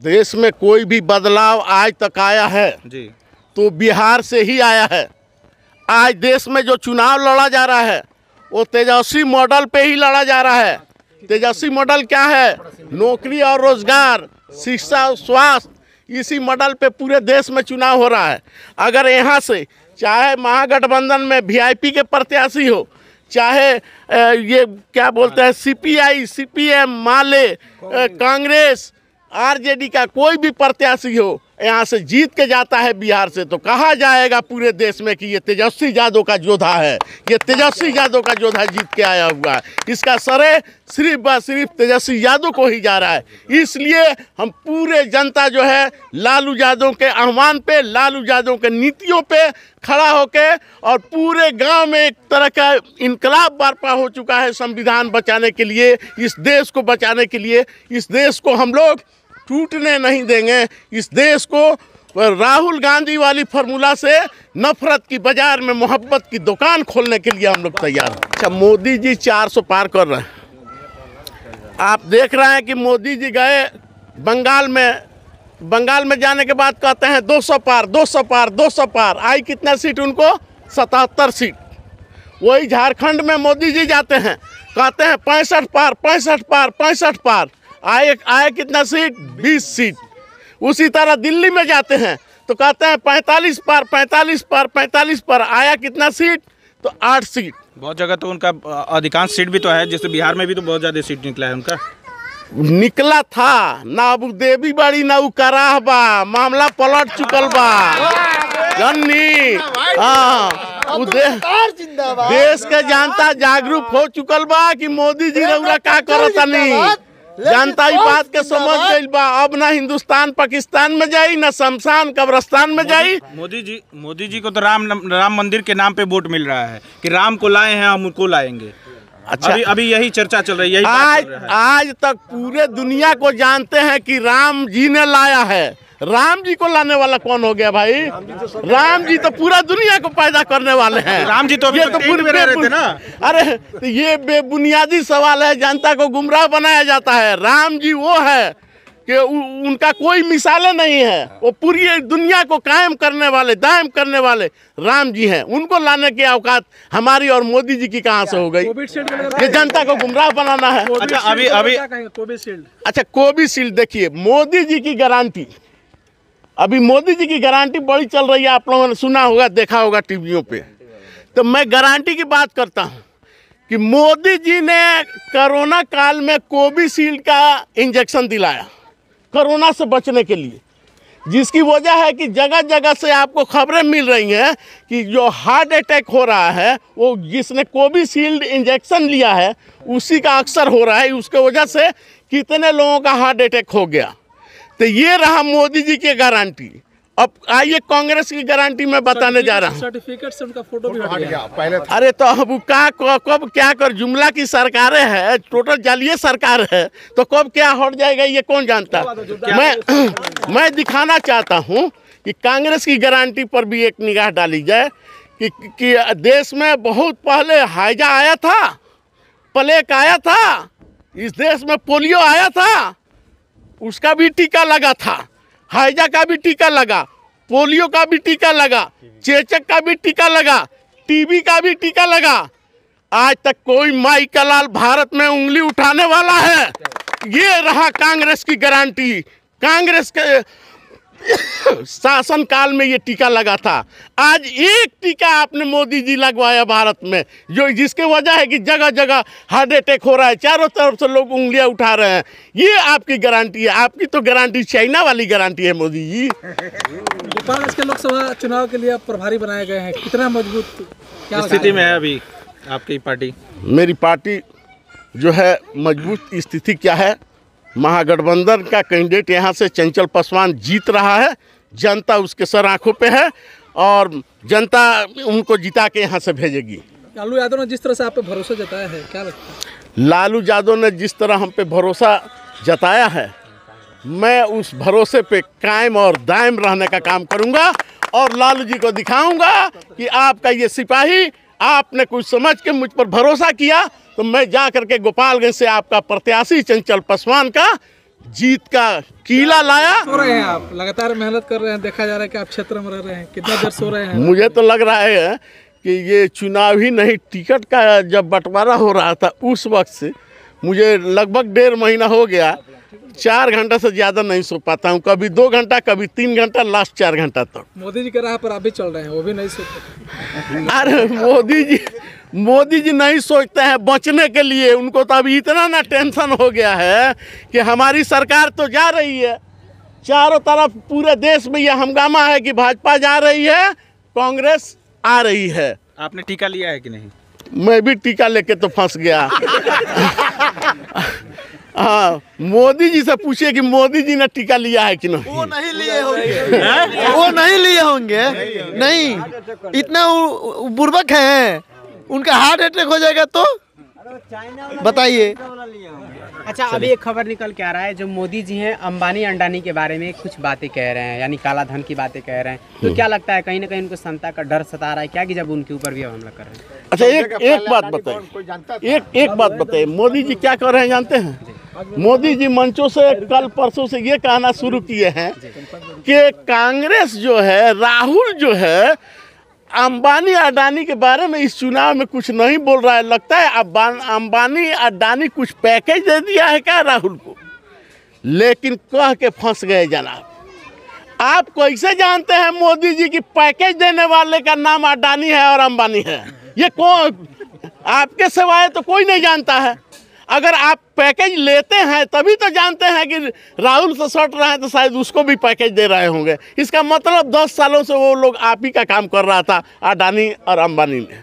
देश में कोई भी बदलाव आज तक आया है जी, तो बिहार से ही आया है। आज देश में जो चुनाव लड़ा जा रहा है वो तेजस्वी मॉडल पे ही लड़ा जा रहा है। तेजस्वी मॉडल क्या है? नौकरी और रोजगार, शिक्षा और स्वास्थ्य, इसी मॉडल पे पूरे देश में चुनाव हो रहा है। अगर यहाँ से चाहे महागठबंधन में वीआईपी के प्रत्याशी हो, चाहे ये क्या बोलते हैं सीपीआई, सीपीएम, माले, कांग्रेस, आरजेडी का कोई भी प्रत्याशी हो, यहाँ से जीत के जाता है बिहार से, तो कहा जाएगा पूरे देश में कि ये तेजस्वी यादव का योद्धा है, ये तेजस्वी यादव का योद्धा जीत के आया हुआ है। इसका श्रेय सिर्फ व सिर्फ तेजस्वी यादव को ही जा रहा है। इसलिए हम पूरे जनता जो है लालू यादव के आह्वान पे, लालू यादव के नीतियों पे खड़ा होके, और पूरे गांव में एक तरह का इनकलाब बर्पा हो चुका है संविधान बचाने के लिए, इस देश को बचाने के लिए। इस देश को हम लोग टूटने नहीं देंगे। इस देश को राहुल गांधी वाली फार्मूला से नफरत की बाजार में मोहब्बत की दुकान खोलने के लिए हम लोग तैयार हैं। अच्छा, मोदी जी 400 पार कर रहे हैं। आप देख रहे हैं कि मोदी जी गए बंगाल में जाने के बाद कहते हैं 200 पार, 200 पार, 200 पार। आई कितना सीट उनको? 77 सीट। वही झारखंड में मोदी जी जाते हैं, कहते हैं 65 पार, 65 पार, 65 पार। आए कितना सीट? 20 सीट। उसी तरह दिल्ली में जाते हैं तो कहते हैं 45 पार, 45 पार, 45 पार। आया कितना सीट? तो 8 सीट। बहुत जगह तो उनका अधिकांश सीट भी तो है, जैसे बिहार में भी तो बहुत ज़्यादा सीट निकला है उनका। निकला था ना, अब देवी बड़ी ना कराह बा, मामला पलट चुकल बा जन्नी। हाँ, देश के जनता जागरूक हो चुकल बा कि मोदी जी रउरा का करतनी। जनता ही बात के समझ गई बा। अब ना हिंदुस्तान पाकिस्तान में जाई, ना शमशान कब्रस्तान में जाई। मोदी जी को तो राम मंदिर के नाम पे वोट मिल रहा है कि राम को लाए हैं, हम उनको लाएंगे। अच्छा, अभी यही चर्चा चल रही है, आज तक पूरे दुनिया को जानते हैं कि राम जी ने लाया है। राम जी को लाने वाला कौन हो गया भाई? राम जी तो पूरा दुनिया को पैदा करने वाले हैं। राम जी तो अभी तो पूरे रहे थे ना। अरे तो ये बेबुनियादी सवाल है, जनता को गुमराह बनाया जाता है। राम जी वो है कि उनका कोई मिसालें नहीं है, वो पूरी दुनिया को कायम करने वाले, दायम करने वाले राम जी हैं। उनको लाने की औकात हमारी और मोदी जी की कहाँ से हो गई? ये जनता को गुमराह बनाना है। अच्छा, अभी कोविशील्ड देखिए, मोदी जी की गारंटी, अभी मोदी जी की गारंटी बड़ी चल रही है। आप लोगों ने सुना होगा, देखा होगा टीवियों पे। तो मैं गारंटी की बात करता हूँ कि मोदी जी ने कोरोना काल में कोविशील्ड का इंजेक्शन दिलाया कोरोना से बचने के लिए, जिसकी वजह है कि जगह जगह से आपको खबरें मिल रही हैं कि जो हार्ट अटैक हो रहा है वो जिसने कोविशील्ड इंजेक्शन लिया है उसी का अक्सर हो रहा है। उसके वजह से कितने लोगों का हार्ट अटैक हो गया। तो ये रहा मोदी जी की गारंटी। अब आइए कांग्रेस की गारंटी मैं बताने जा रहा हूँ। सर्टिफिकेट से उनका फोटो भी हट गया पहले। अरे तो अब कब क्या कर, जुमला की सरकारें है, टोटल जालिये सरकार है, तो कब क्या हट जाएगा ये कौन जानता। मैं दिखाना चाहता हूँ कि कांग्रेस की गारंटी पर भी एक निगाह डाली जाए कि देश में बहुत पहले हैजा आया था, प्लेग आया था, इस देश में पोलियो आया था, उसका भी टीका लगा था, हैजा का भी टीका लगा, पोलियो का भी टीका लगा, चेचक का भी टीका लगा, टीबी का भी टीका लगा। आज तक कोई माई का लाल भारत में उंगली उठाने वाला है? ये रहा कांग्रेस की गारंटी। कांग्रेस के शासन काल में ये टीका लगा था। आज एक टीका आपने मोदी जी लगवाया भारत में, जो जिसके वजह है कि जगह जगह हार्ट अटैक हो रहा है, चारों तरफ से लोग उंगलियां उठा रहे हैं। ये आपकी गारंटी है? आपकी तो गारंटी चाइना वाली गारंटी है मोदी जी। गोपाल के लोकसभा चुनाव के लिए प्रभारी बनाए गए हैं, कितना मजबूत स्थिति में है अभी आपकी पार्टी? मेरी पार्टी जो है मजबूत स्थिति क्या है, महागठबंधन का कैंडिडेट यहाँ से चंचल पासवान जीत रहा है। जनता उसके सर आंखों पे है और जनता उनको जिता के यहाँ से भेजेगी। लालू यादव ने जिस तरह से आप पे भरोसा जताया है, क्या लगता है? लालू यादव ने जिस तरह हम पे भरोसा जताया है, मैं उस भरोसे पे कायम और दायम रहने का काम करूँगा और लालू जी को दिखाऊँगा कि आपका ये सिपाही, आपने कुछ समझ के मुझ पर भरोसा किया तो मैं जा करके गोपालगंज से आपका प्रत्याशी चंचल पासवान का जीत का किला लाया। सो रहे हैं आप, लगातार मेहनत कर रहे हैं, देखा जा रहा है कि आप क्षेत्र में रह रहे हैं, कितना देर सो रहे हैं? मुझे तो लग रहा है कि ये चुनाव ही नहीं, टिकट का जब बंटवारा हो रहा था उस वक्त से मुझे लगभग 1.5 महीना हो गया, 4 घंटा से ज़्यादा नहीं सो पाता हूँ। कभी 2 घंटा, कभी 3 घंटा, लास्ट 4 घंटा तक। मोदी जी के राह पर आप भी चल रहे हैं, वो भी नहीं सोते? अरे मोदी जी नहीं सोचते हैं बचने के लिए। उनको तो अभी इतना ना टेंशन हो गया है कि हमारी सरकार तो जा रही है, चारों तरफ पूरे देश में यह हंगामा है कि भाजपा जा रही है, कांग्रेस आ रही है। आपने टीका लिया है कि नहीं? मैं भी टीका लेके तो फंस गया। हाँ, मोदी जी से पूछिए कि मोदी जी ने टीका लिया है कि नहीं। वो नहीं लिए होंगे, वो नहीं लिए होंगे, नहीं, इतना बुर्बक हैं, उनका हार्ट अटैक हो जाएगा तो बताइए। अच्छा, अभी एक खबर निकल के आ रहा है, जो मोदी जी हैं अंबानी अंडानी के बारे में कुछ बातें कह रहे हैं, यानी काला धन की बातें कह रहे हैं, तो क्या लगता है कहीं ना कहीं उनको जनता का डर सता रहा है क्या कि जब उनके ऊपर भी हमला कर रहे हैं? अच्छा, एक बात बताइए, एक बात बताइए, मोदी जी क्या कर रहे हैं जानते हैं? मोदी जी मंचों से कल परसों से ये कहना शुरू किए हैं कि कांग्रेस जो है, राहुल जो है, अंबानी अडानी के बारे में इस चुनाव में कुछ नहीं बोल रहा है। लगता है अंबानी अडानी कुछ पैकेज दे दिया है क्या राहुल को? लेकिन कह के फंस गए जनाब। आप कैसे जानते हैं मोदी जी की पैकेज देने वाले का नाम अडानी है और अंबानी है? ये कौन, आपके सिवाय तो कोई नहीं जानता है। अगर आप पैकेज लेते हैं तभी तो जानते हैं कि राहुल से सट रहे हैं तो शायद उसको भी पैकेज दे रहे होंगे। इसका मतलब 10 सालों से वो लोग आप ही का काम कर रहा था, अडानी और अंबानी ने।